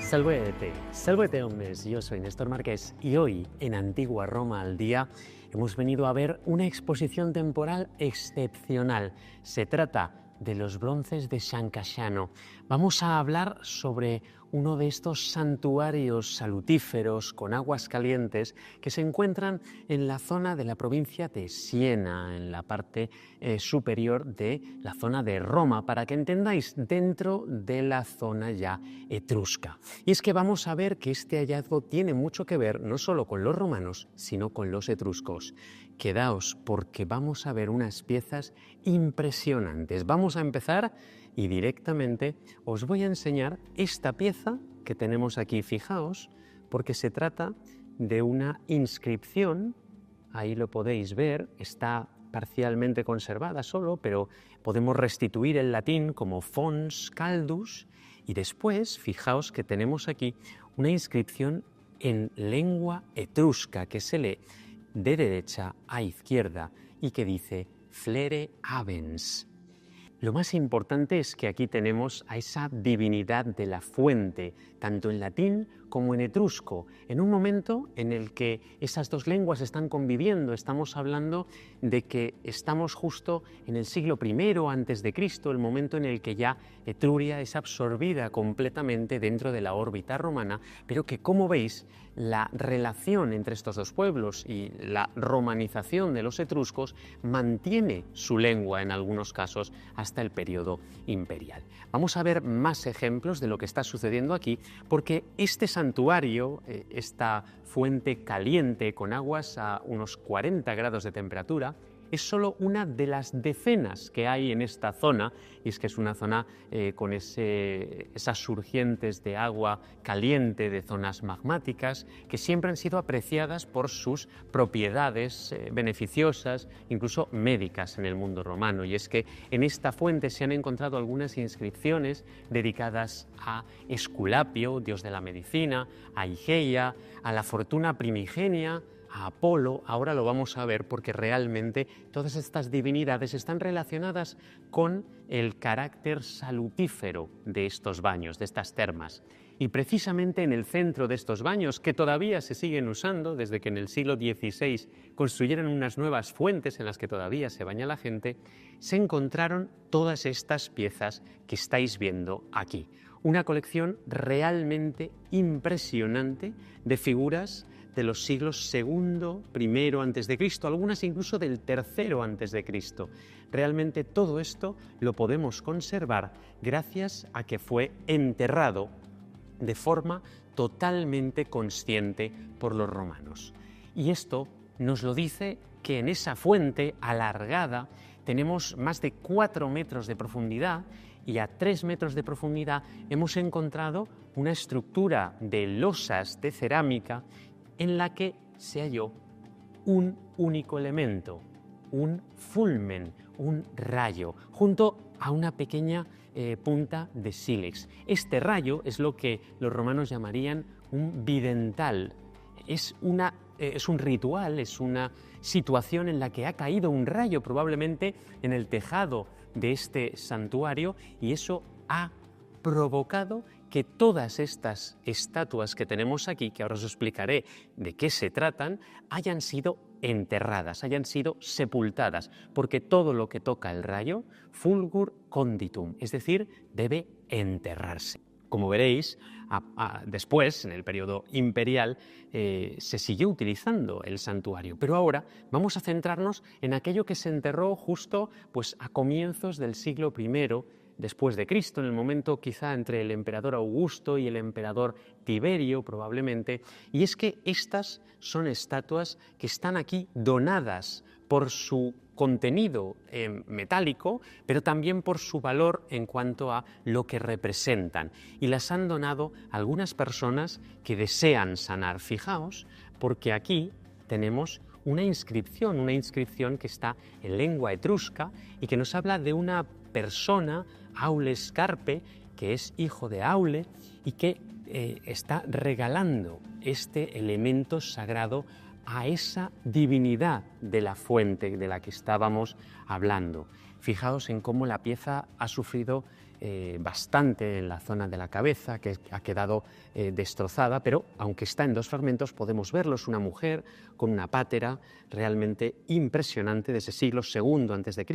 Salvete, salvete hombres, yo soy Néstor Marqués y hoy en Antigua Roma al Día hemos venido a ver una exposición temporal excepcional. Se trata de los bronces de San Casciano. Vamos a hablar sobre uno de estos santuarios salutíferos con aguas calientes que se encuentran en la zona de la provincia de Siena, en la parte superior de la zona de Roma, para que entendáis, dentro de la zona ya etrusca. Y es que vamos a ver que este hallazgo tiene mucho que ver no solo con los romanos, sino con los etruscos. Quedaos porque vamos a ver unas piezas impresionantes. Vamos a empezar y directamente os voy a enseñar esta pieza que tenemos aquí. Fijaos, porque se trata de una inscripción, ahí lo podéis ver, está parcialmente conservada solo, pero podemos restituir el latín como fons caldus, y después fijaos que tenemos aquí una inscripción en lengua etrusca que se lee de derecha a izquierda y que dice Flere Avens. Lo más importante es que aquí tenemos a esa divinidad de la fuente, tanto en latín como en etrusco, en un momento en el que esas dos lenguas están conviviendo. Estamos hablando de que estamos justo en el siglo I antes de Cristo, el momento en el que ya Etruria es absorbida completamente dentro de la órbita romana, pero que, como veis, la relación entre estos dos pueblos y la romanización de los etruscos mantiene su lengua en algunos casos hasta el periodo imperial. Vamos a ver más ejemplos de lo que está sucediendo aquí, porque este santuario, esta fuente caliente con aguas a unos 40 grados de temperatura, es solo una de las decenas que hay en esta zona, y es que es una zona con esas surgientes de agua caliente de zonas magmáticas que siempre han sido apreciadas por sus propiedades beneficiosas, incluso médicas en el mundo romano. Y es que en esta fuente se han encontrado algunas inscripciones dedicadas a Esculapio, dios de la medicina, a Igeia, a la fortuna primigenia, a Apolo. Ahora lo vamos a ver porque realmente todas estas divinidades están relacionadas con el carácter salutífero de estos baños, de estas termas. Y precisamente en el centro de estos baños, que todavía se siguen usando desde que en el siglo XVI construyeron unas nuevas fuentes en las que todavía se baña la gente, se encontraron todas estas piezas que estáis viendo aquí. Una colección realmente impresionante de figuras de los siglos II, I antes de Cristo, algunas incluso del III antes de Cristo. Realmente todo esto lo podemos conservar gracias a que fue enterrado de forma totalmente consciente por los romanos. Y esto nos lo dice que en esa fuente alargada tenemos más de 4 metros de profundidad, y a 3 metros de profundidad hemos encontrado una estructura de losas de cerámica en la que se halló un único elemento, un fulmen, un rayo, junto a una pequeña punta de sílex. Este rayo es lo que los romanos llamarían un bidental. Es un ritual, es una situación en la que ha caído un rayo probablemente en el tejado de este santuario, y eso ha provocado que todas estas estatuas que tenemos aquí, que ahora os explicaré de qué se tratan, hayan sido enterradas, hayan sido sepultadas, porque todo lo que toca el rayo, fulgur conditum, es decir, debe enterrarse. Como veréis, después, en el periodo imperial, se siguió utilizando el santuario, pero ahora vamos a centrarnos en aquello que se enterró justo a comienzos del siglo I después de Cristo, en el momento quizá entre el emperador Augusto y el emperador Tiberio probablemente, y es que estas son estatuas que están aquí donadas por su contenido metálico, pero también por su valor en cuanto a lo que representan, y las han donado algunas personas que desean sanar. Fijaos, porque aquí tenemos una inscripción que está en lengua etrusca y que nos habla de una persona, Aules Carpe, que es hijo de Aule y que está regalando este elemento sagrado a esa divinidad de la fuente de la que estábamos hablando. Fijaos en cómo la pieza ha sufrido bastante en la zona de la cabeza, que ha quedado destrozada, pero aunque está en 2 fragmentos podemos verlo. Es una mujer con una pátera realmente impresionante de ese siglo II a.C.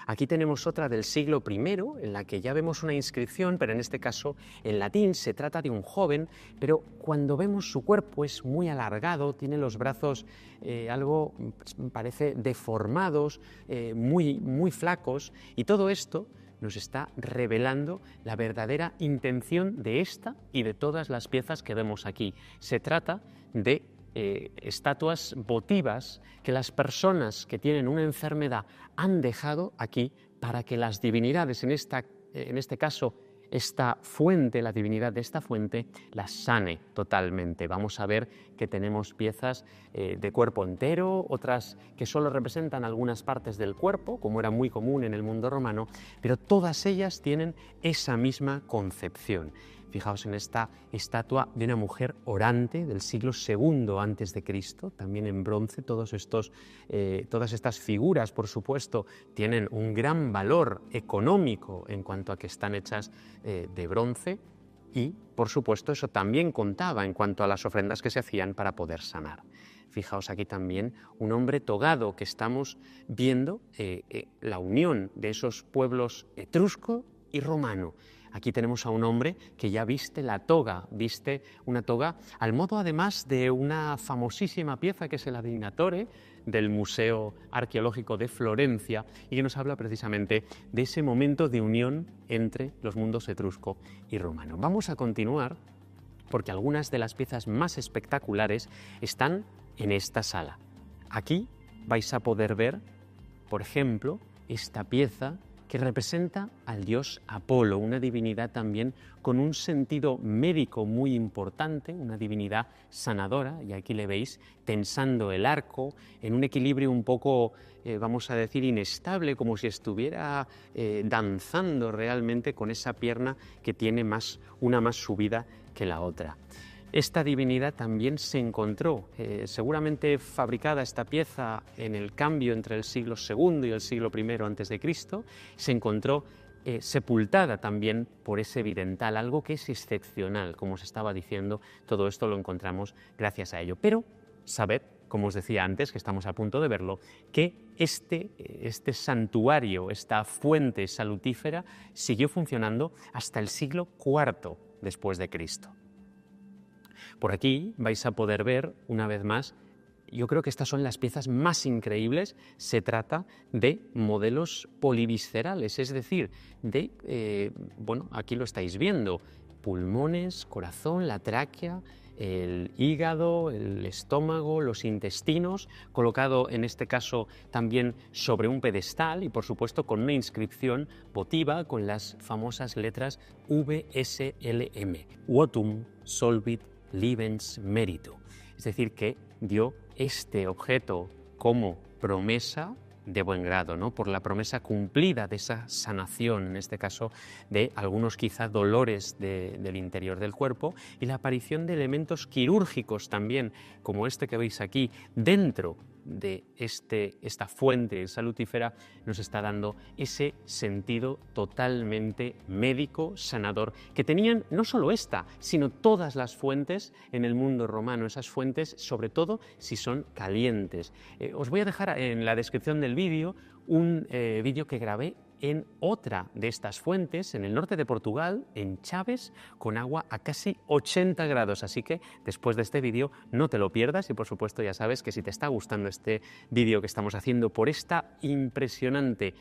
Aquí tenemos otra del siglo I, en la que ya vemos una inscripción, pero en este caso en latín. Se trata de un joven, pero cuando vemos su cuerpo es muy alargado, tiene los brazos algo, parece deformados, muy flacos, y todo esto nos está revelando la verdadera intención de esta y de todas las piezas que vemos aquí. Se trata de estatuas votivas que las personas que tienen una enfermedad han dejado aquí para que las divinidades, en este caso esta fuente, la divinidad de esta fuente, las sane totalmente. Vamos a ver que tenemos piezas de cuerpo entero, otras que solo representan algunas partes del cuerpo, como era muy común en el mundo romano, pero todas ellas tienen esa misma concepción. Fijaos en esta estatua de una mujer orante del siglo II a.C., también en bronce. Todas estas figuras, por supuesto, tienen un gran valor económico en cuanto a que están hechas de bronce, y, por supuesto, eso también contaba en cuanto a las ofrendas que se hacían para poder sanar. Fijaos aquí también un hombre togado, que estamos viendo la unión de esos pueblos etrusco y romano. Aquí tenemos a un hombre que ya viste la toga, viste una toga al modo además de una famosísima pieza que es el Adivinatore del Museo Arqueológico de Florencia, y que nos habla precisamente de ese momento de unión entre los mundos etrusco y romano. Vamos a continuar porque algunas de las piezas más espectaculares están en esta sala. Aquí vais a poder ver, por ejemplo, esta pieza que representa al dios Apolo, una divinidad también con un sentido médico muy importante, una divinidad sanadora, y aquí le veis tensando el arco en un equilibrio un poco, vamos a decir, inestable, como si estuviera danzando realmente con esa pierna que tiene una más subida que la otra. Esta divinidad también se encontró, seguramente fabricada esta pieza en el cambio entre el siglo II y el siglo I a.C., se encontró sepultada también por ese vidental, algo que es excepcional, como os estaba diciendo. Todo esto lo encontramos gracias a ello. Pero sabed, como os decía antes, que estamos a punto de verlo, que este santuario, esta fuente salutífera, siguió funcionando hasta el siglo IV después de Cristo. Por aquí vais a poder ver, una vez más, yo creo que estas son las piezas más increíbles. Se trata de modelos poliviscerales, es decir, aquí lo estáis viendo, pulmones, corazón, la tráquea, el hígado, el estómago, los intestinos, colocado en este caso también sobre un pedestal y por supuesto con una inscripción votiva con las famosas letras VSLM, Votum Solvit Libens Meritu, es decir, que dio este objeto como promesa de buen grado, ¿no? Por la promesa cumplida de esa sanación, en este caso de algunos quizá dolores del interior del cuerpo, y la aparición de elementos quirúrgicos también, como este que veis aquí, dentro de esta fuente salutífera, nos está dando ese sentido totalmente médico, sanador, que tenían no solo esta, sino todas las fuentes en el mundo romano, esas fuentes, sobre todo si son calientes. Os voy a dejar en la descripción del vídeo un vídeo que grabé en otra de estas fuentes, en el norte de Portugal, en Chaves, con agua a casi 80 grados. Así que después de este vídeo no te lo pierdas, y por supuesto ya sabes que si te está gustando este vídeo que estamos haciendo por esta impresionante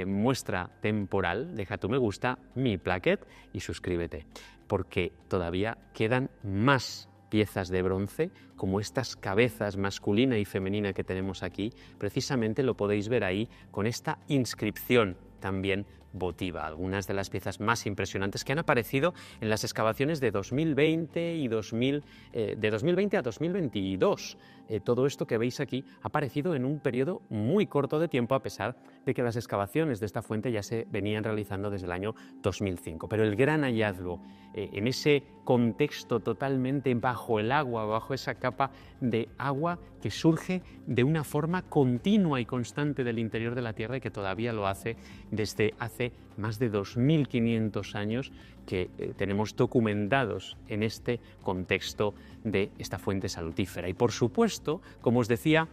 muestra temporal, deja tu me gusta, mi plaquet y suscríbete, porque todavía quedan más piezas de bronce, como estas cabezas masculina y femenina que tenemos aquí. Precisamente lo podéis ver ahí con esta inscripción también votiva, algunas de las piezas más impresionantes que han aparecido en las excavaciones de 2020 y de 2020 a 2022. Todo esto que veis aquí ha aparecido en un periodo muy corto de tiempo, a pesar de que las excavaciones de esta fuente ya se venían realizando desde el año 2005. Pero el gran hallazgo en ese contexto totalmente bajo el agua, bajo esa capa de agua que surge de una forma continua y constante del interior de la Tierra, y que todavía lo hace desde hace hace más de 2500 años que tenemos documentados en este contexto de esta fuente salutífera. Y por supuesto, como os decía,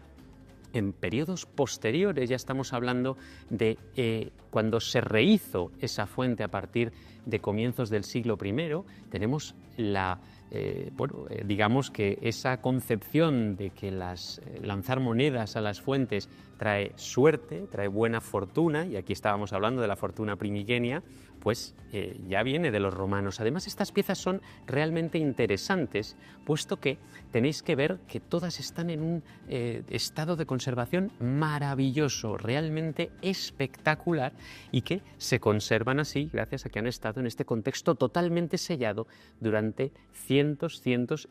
en periodos posteriores, ya estamos hablando de cuando se rehizo esa fuente a partir de comienzos del siglo I, tenemos digamos que esa concepción de que lanzar monedas a las fuentes trae suerte, trae buena fortuna, y aquí estábamos hablando de la fortuna primigenia, pues ya viene de los romanos. Además, estas piezas son realmente interesantes, puesto que tenéis que ver que todas están en un estado de conservación maravilloso, realmente espectacular, y que se conservan así gracias a que han estado en este contexto totalmente sellado durante cientos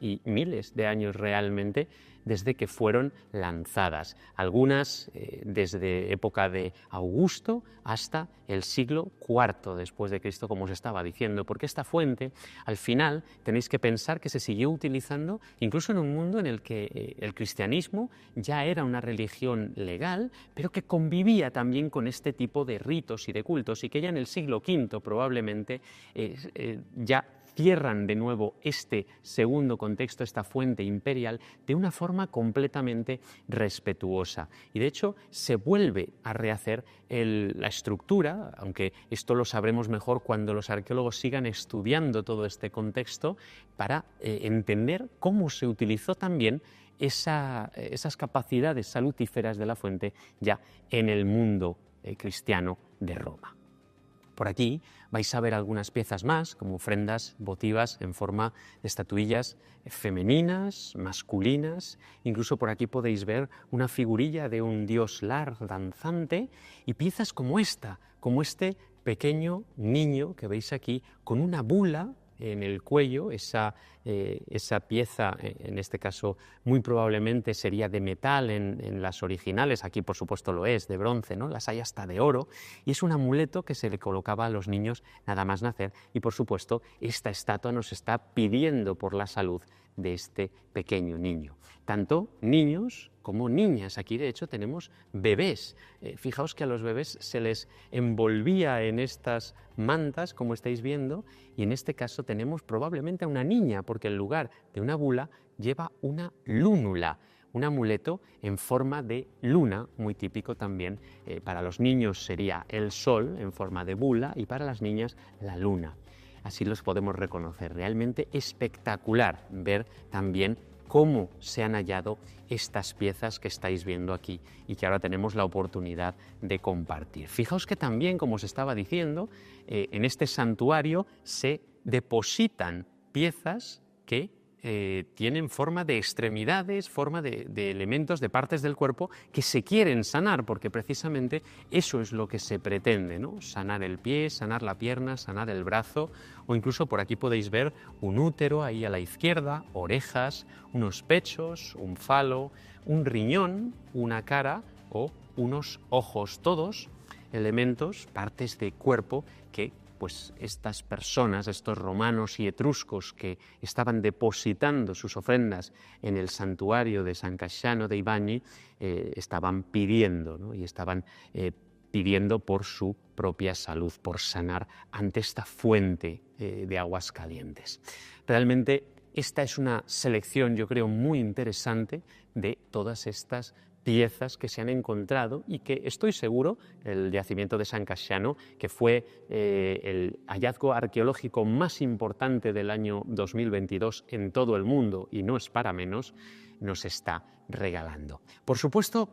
y miles de años realmente, desde que fueron lanzadas. Algunas desde época de Augusto hasta el siglo IV después de Cristo, como os estaba diciendo, porque esta fuente, al final, tenéis que pensar que se siguió utilizando incluso en un mundo en el que el cristianismo ya era una religión legal, pero que convivía también con este tipo de ritos y de cultos, y que ya en el siglo V probablemente ya cierran de nuevo este segundo contexto, esta fuente imperial, de una forma completamente respetuosa. Y de hecho se vuelve a rehacer la estructura, aunque esto lo sabremos mejor cuando los arqueólogos sigan estudiando todo este contexto, para entender cómo se utilizó también esas capacidades salutíferas de la fuente ya en el mundo cristiano de Roma. Por aquí vais a ver algunas piezas más, como ofrendas votivas en forma de estatuillas femeninas, masculinas. Incluso por aquí podéis ver una figurilla de un dios Lar danzante, y piezas como esta, como este pequeño niño que veis aquí con una bula en el cuello. Esa pieza, en este caso muy probablemente sería de metal en las originales, aquí por supuesto lo es, de bronce, ¿no? Las hay hasta de oro, y es un amuleto que se le colocaba a los niños nada más nacer, y por supuesto esta estatua nos está pidiendo por la salud de este pequeño niño. Tanto niños como niñas. Aquí de hecho tenemos bebés. Fijaos que a los bebés se les envolvía en estas mantas, como estáis viendo, y en este caso tenemos probablemente a una niña, porque en lugar de una bula lleva una lúnula, un amuleto en forma de luna, muy típico también. Para los niños sería el sol en forma de bula, y para las niñas la luna. Así los podemos reconocer. Realmente espectacular ver también cómo se han hallado estas piezas que estáis viendo aquí y que ahora tenemos la oportunidad de compartir. Fijaos que también, como os estaba diciendo, en este santuario se depositan piezas que tienen forma de extremidades, forma de elementos, de partes del cuerpo que se quieren sanar, porque precisamente eso es lo que se pretende, ¿no? Sanar el pie, sanar la pierna, sanar el brazo, o incluso por aquí podéis ver un útero ahí a la izquierda, orejas, unos pechos, un falo, un riñón, una cara o unos ojos, todos elementos, partes de cuerpo que pues estas personas, estos romanos y etruscos que estaban depositando sus ofrendas en el santuario de San Casciano dei Bagni, estaban pidiendo, ¿no? Y estaban pidiendo por su propia salud, por sanar ante esta fuente de aguas calientes. Realmente esta es una selección, yo creo, muy interesante de todas estas piezas que se han encontrado, y que estoy seguro el yacimiento de San Casciano, que fue el hallazgo arqueológico más importante del año 2022 en todo el mundo, y no es para menos, nos está regalando. Por supuesto,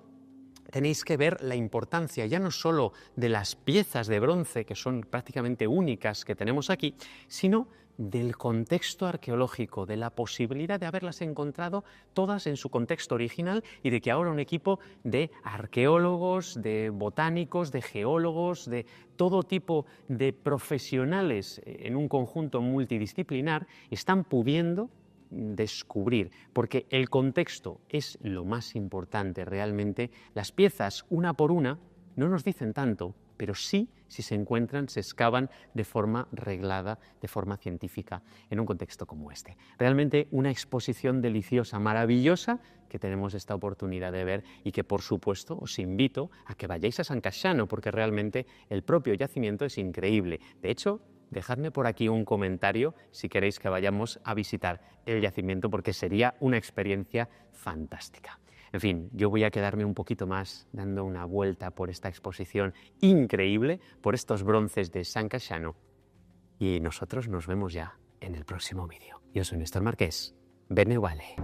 tenéis que ver la importancia ya no solo de las piezas de bronce, que son prácticamente únicas que tenemos aquí, sino del contexto arqueológico, de la posibilidad de haberlas encontrado todas en su contexto original, y de que ahora un equipo de arqueólogos, de botánicos, de geólogos, de todo tipo de profesionales en un conjunto multidisciplinar están pudiendo descubrir, porque el contexto es lo más importante realmente. Las piezas, una por una, no nos dicen tanto, pero sí si se encuentran, se excavan de forma reglada, de forma científica, en un contexto como este. Realmente una exposición deliciosa, maravillosa, que tenemos esta oportunidad de ver y que, por supuesto, os invito a que vayáis a San Casciano, porque realmente el propio yacimiento es increíble. De hecho, dejadme por aquí un comentario si queréis que vayamos a visitar el yacimiento, porque sería una experiencia fantástica. En fin, yo voy a quedarme un poquito más dando una vuelta por esta exposición increíble, por estos bronces de San Casciano, y nosotros nos vemos ya en el próximo vídeo. Yo soy Néstor Marqués. Bene vale.